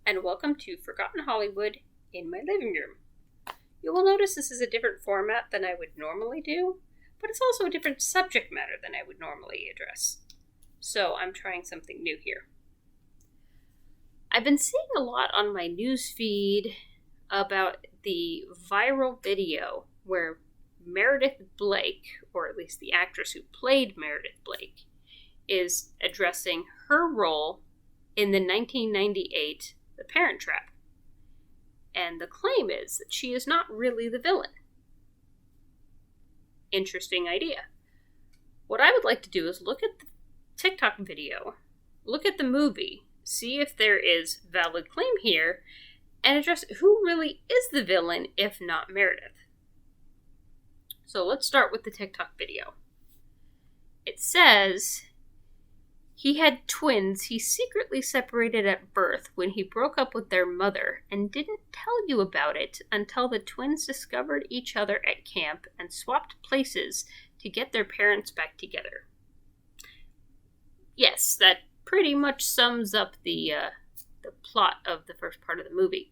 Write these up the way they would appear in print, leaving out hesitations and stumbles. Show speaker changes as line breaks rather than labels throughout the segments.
and welcome to Forgotten Hollywood in my living room. You will notice this is a different format than I would normally do, but it's also a different subject matter than I would normally address. So I'm trying something new here. I've been seeing a lot on my news feed about the viral video where Meredith Blake, or at least the actress who played Meredith Blake, is addressing her role in the 1998 The Parent Trap. And the claim is that she is not really the villain. Interesting idea. What I would like to do is look at the TikTok video, look at the movie, see if there is valid claim here, and address who really is the villain if not Meredith. So let's start with the TikTok video. It says, he had twins he secretly separated at birth when he broke up with their mother and didn't tell you about it until the twins discovered each other at camp and swapped places to get their parents back together. Yes, that pretty much sums up the plot of the first part of the movie.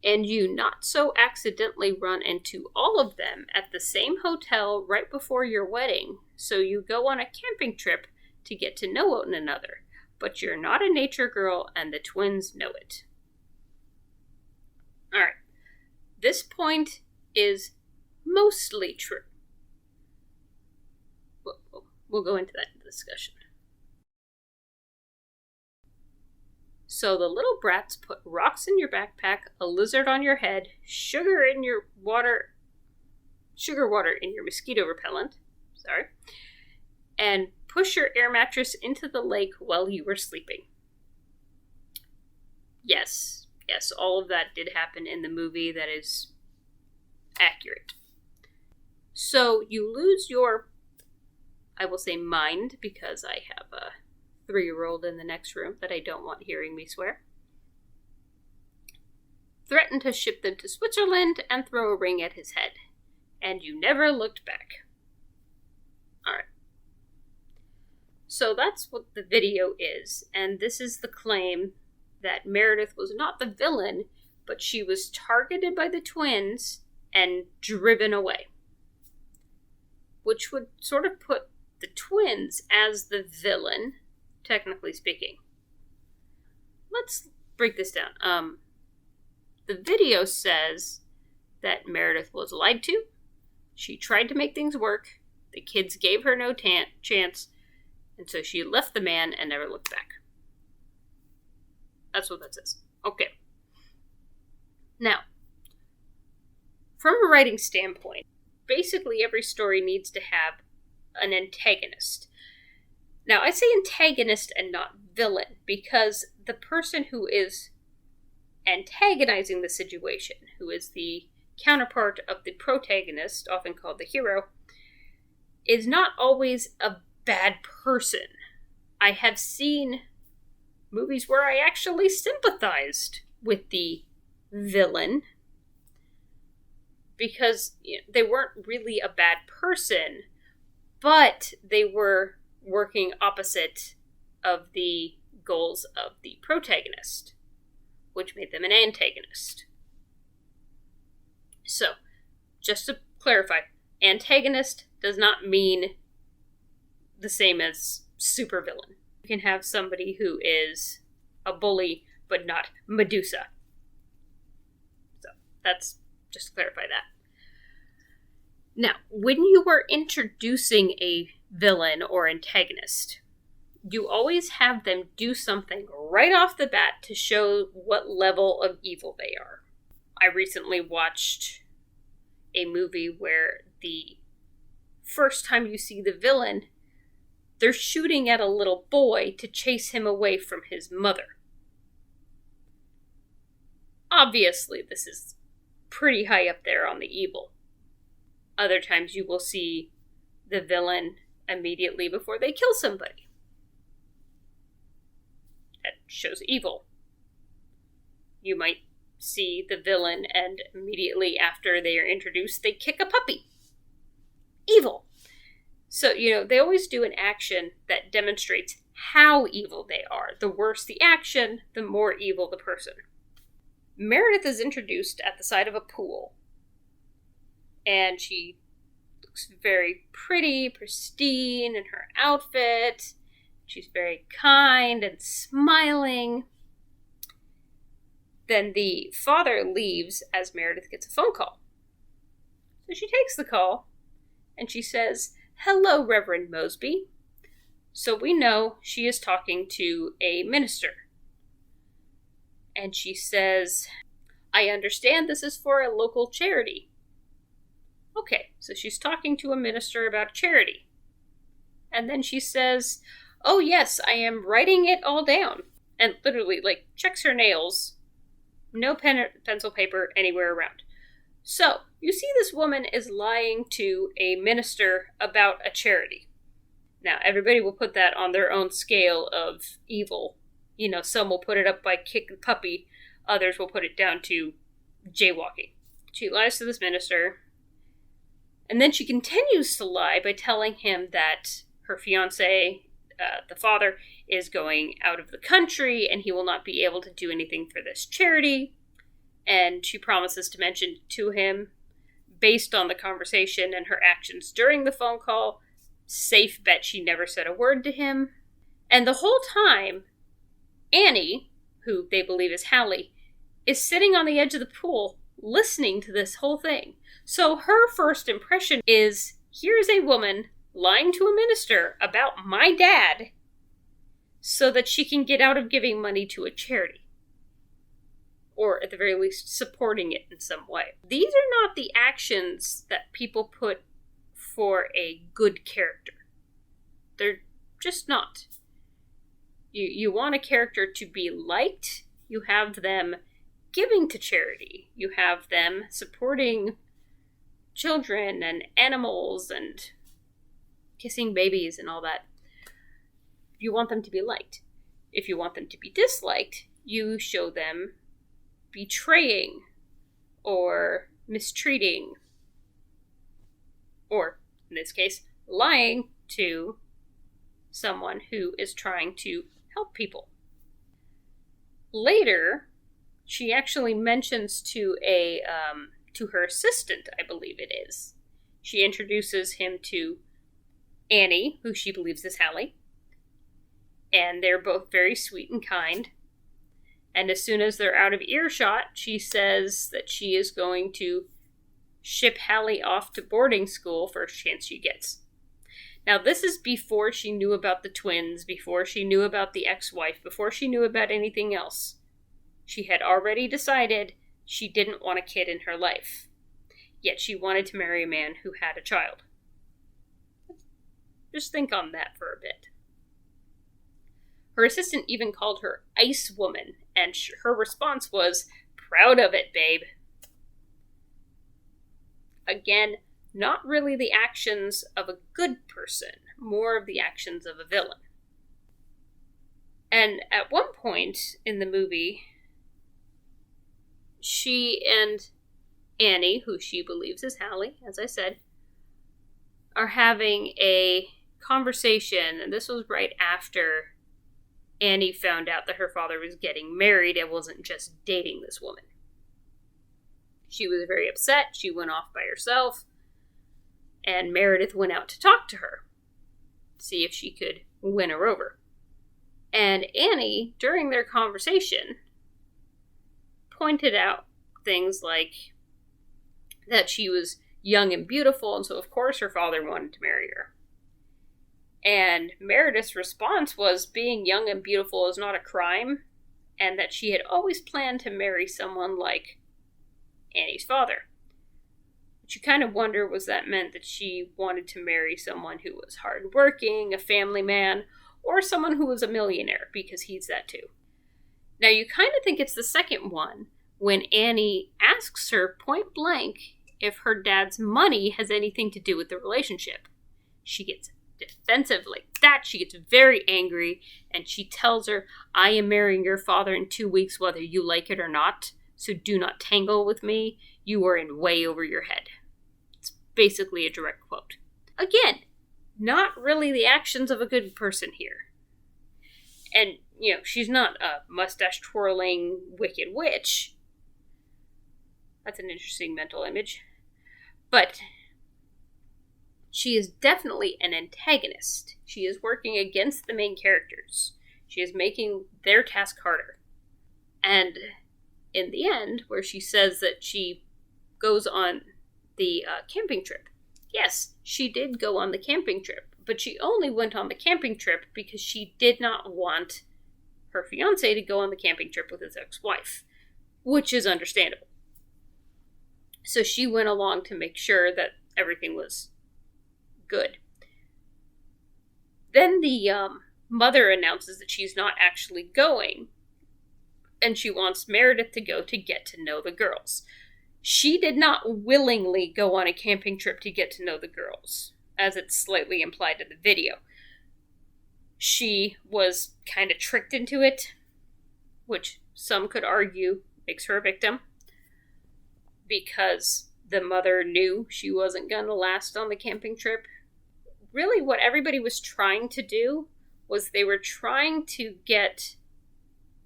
And you not so accidentally run into all of them at the same hotel right before your wedding, so you go on a camping trip to get to know one another, but you're not a nature girl and the twins know it. Alright, this point is mostly true. We'll go into that discussion. So the little brats put rocks in your backpack, a lizard on your head, sugar water in your mosquito repellent, and push your air mattress into the lake while you were sleeping. Yes, all of that did happen in the movie. That is accurate. So you lose your, I will say, mind, because I have a 3-year-old in the next room that I don't want hearing me swear. Threatened to ship them to Switzerland and throw a ring at his head. And you never looked back. Alright. So that's what the video is, and this is the claim that Meredith was not the villain, but she was targeted by the twins and driven away. Which would sort of put the twins as the villain, technically speaking. Let's break this down. The video says that Meredith was lied to. She tried to make things work. The kids gave her no chance, and so she left the man and never looked back. That's what that says. Okay. Now, from a writing standpoint, basically every story needs to have an antagonist. Now, I say antagonist and not villain because the person who is antagonizing the situation, who is the counterpart of the protagonist, often called the hero, is not always a bad person. I have seen movies where I actually sympathized with the villain because they weren't really a bad person, but they were working opposite of the goals of the protagonist, which made them an antagonist. So, just to clarify, antagonist does not mean the same as supervillain. You can have somebody who is a bully, but not Medusa. So, that's just to clarify that. Now, when you are introducing a villain or antagonist, you always have them do something right off the bat to show what level of evil they are. I recently watched a movie where the first time you see the villain, they're shooting at a little boy to chase him away from his mother. Obviously, this is pretty high up there on the evil. Other times you will see the villain immediately before they kill somebody. That shows evil. You might see the villain and immediately after they are introduced, they kick a puppy. Evil. So, they always do an action that demonstrates how evil they are. The worse the action, the more evil the person. Meredith is introduced at the side of a pool. And she looks very pretty, pristine in her outfit. She's very kind and smiling. Then the father leaves as Meredith gets a phone call. So she takes the call, and she says, "Hello, Reverend Mosby." So we know she is talking to a minister. And she says, "I understand this is for a local charity." Okay, so she's talking to a minister about charity. And then she says, "Oh yes, I am writing it all down." And literally, checks her nails. No pen, pencil, paper anywhere around. So, you see this woman is lying to a minister about a charity. Now, everybody will put that on their own scale of evil. Some will put it up by kick the puppy. Others will put it down to jaywalking. She lies to this minister. And then she continues to lie by telling him that her fiancé, the father, is going out of the country and he will not be able to do anything for this charity. And she promises to mention to him, based on the conversation and her actions during the phone call, safe bet she never said a word to him. And the whole time, Annie, who they believe is Hallie, is sitting on the edge of the pool listening to this whole thing. So her first impression is, here's a woman lying to a minister about my dad so that she can get out of giving money to a charity. Or at the very least, supporting it in some way. These are not the actions that people put for a good character. They're just not. You want a character to be liked, you have them giving to charity, you have them supporting children and animals and kissing babies and all that. You want them to be liked. If you want them to be disliked, you show them betraying or mistreating, or in this case, lying to someone who is trying to help people. Later, she actually mentions to her assistant, I believe it is. She introduces him to Annie, who she believes is Hallie, and they're both very sweet and kind. And as soon as they're out of earshot, she says that she is going to ship Hallie off to boarding school first chance she gets. Now, this is before she knew about the twins, before she knew about the ex-wife, before she knew about anything else. She had already decided she didn't want a kid in her life. Yet she wanted to marry a man who had a child. Just think on that for a bit. Her assistant even called her Ice Woman, and her response was, "Proud of it, babe." Again, not really the actions of a good person, more of the actions of a villain. And at one point in the movie, she and Annie, who she believes is Hallie, as I said, are having a conversation, and this was right after Annie found out that her father was getting married and wasn't just dating this woman. She was very upset. She went off by herself, and Meredith went out to talk to her, see if she could win her over. And Annie, during their conversation, pointed out things like that she was young and beautiful, and so of course her father wanted to marry her. And Meredith's response was being young and beautiful is not a crime, and that she had always planned to marry someone like Annie's father. But you kind of wonder, was that meant that she wanted to marry someone who was hardworking, a family man, or someone who was a millionaire, because he's that too. Now you kind of think it's the second one, when Annie asks her point blank if her dad's money has anything to do with the relationship. She gets defensive like that. She gets very angry, and she tells her, "I am marrying your father in 2 weeks whether you like it or not, so do not tangle with me. You are in way over your head." It's basically a direct quote. Again, not really the actions of a good person here. And, she's not a mustache-twirling wicked witch. That's an interesting mental image. But she is definitely an antagonist. She is working against the main characters. She is making their task harder. And in the end, where she says that she goes on the camping trip. Yes, she did go on the camping trip, but she only went on the camping trip because she did not want her fiancé to go on the camping trip with his ex-wife, which is understandable. So she went along to make sure that everything was good. Then the mother announces that she's not actually going, and she wants Meredith to go to get to know the girls. She did not willingly go on a camping trip to get to know the girls, as it's slightly implied in the video. She was kind of tricked into it, which some could argue makes her a victim, because the mother knew she wasn't going to last on the camping trip. Really, what everybody was trying to do was they were trying to get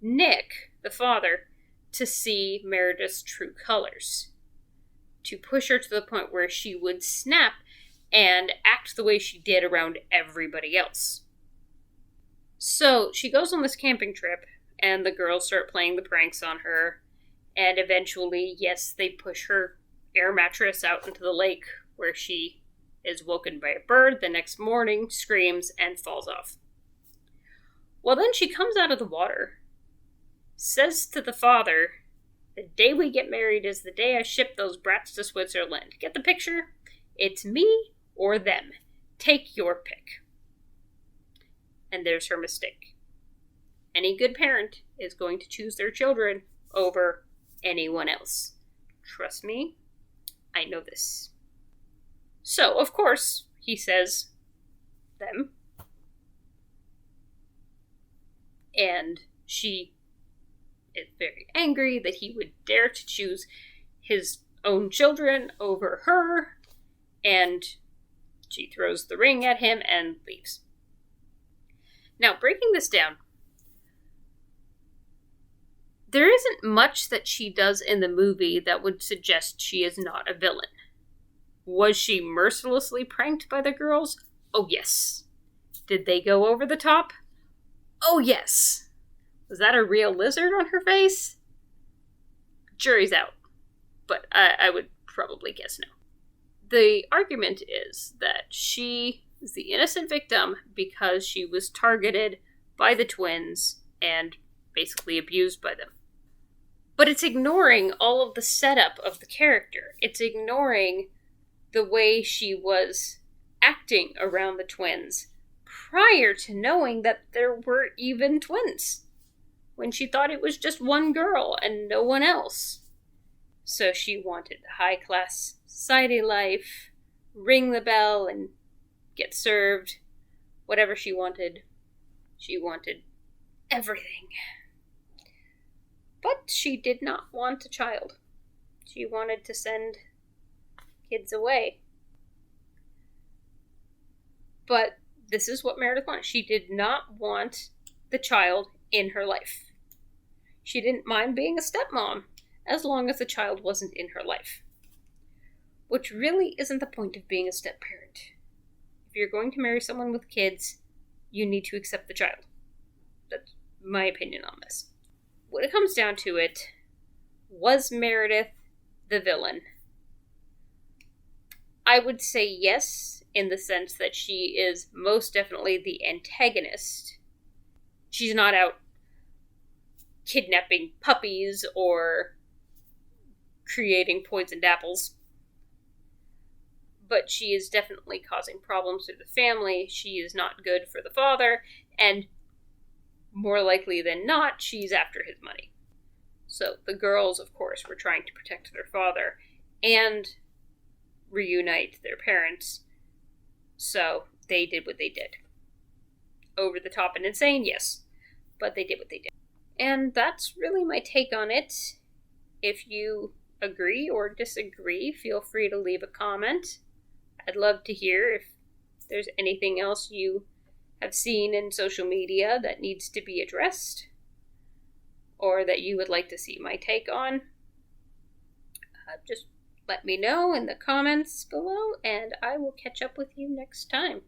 Nick, the father, to see Meredith's true colors. To push her to the point where she would snap and act the way she did around everybody else. So she goes on this camping trip, and the girls start playing the pranks on her, and eventually, yes, they push her air mattress out into the lake, where she is woken by a bird the next morning, screams, and falls off. Well, then she comes out of the water, says to the father, "The day we get married is the day I ship those brats to Switzerland. Get the picture? It's me or them. Take your pick." And there's her mistake. Any good parent is going to choose their children over anyone else. Trust me, I know this. So, of course, he says, them. And she is very angry that he would dare to choose his own children over her, and she throws the ring at him and leaves. Now, breaking this down, there isn't much that she does in the movie that would suggest she is not a villain. Was she mercilessly pranked by the girls? Oh, yes. Did they go over the top? Oh, yes. Was that a real lizard on her face? Jury's out. But I would probably guess no. The argument is that she is the innocent victim because she was targeted by the twins and basically abused by them. But it's ignoring all of the setup of the character. It's ignoring the way she was acting around the twins prior to knowing that there were even twins, when she thought it was just one girl and no one else. So she wanted high-class society life, ring the bell and get served, whatever she wanted. She wanted everything. But she did not want a child. She wanted to send kids away. But this is what Meredith wanted. She did not want the child in her life. She didn't mind being a stepmom, as long as the child wasn't in her life. Which really isn't the point of being a step-parent. If you're going to marry someone with kids, you need to accept the child. That's my opinion on this. When it comes down to it, was Meredith the villain? I would say yes, in the sense that she is most definitely the antagonist. She's not out kidnapping puppies or creating poisoned apples. But she is definitely causing problems to the family. She is not good for the father, and more likely than not, she's after his money. So the girls, of course, were trying to protect their father and reunite their parents. So they did what they did. Over the top and insane, yes. But they did what they did. And that's really my take on it. If you agree or disagree, feel free to leave a comment. I'd love to hear if there's anything else you have seen in social media that needs to be addressed, or that you would like to see my take on, just let me know in the comments below, and I will catch up with you next time.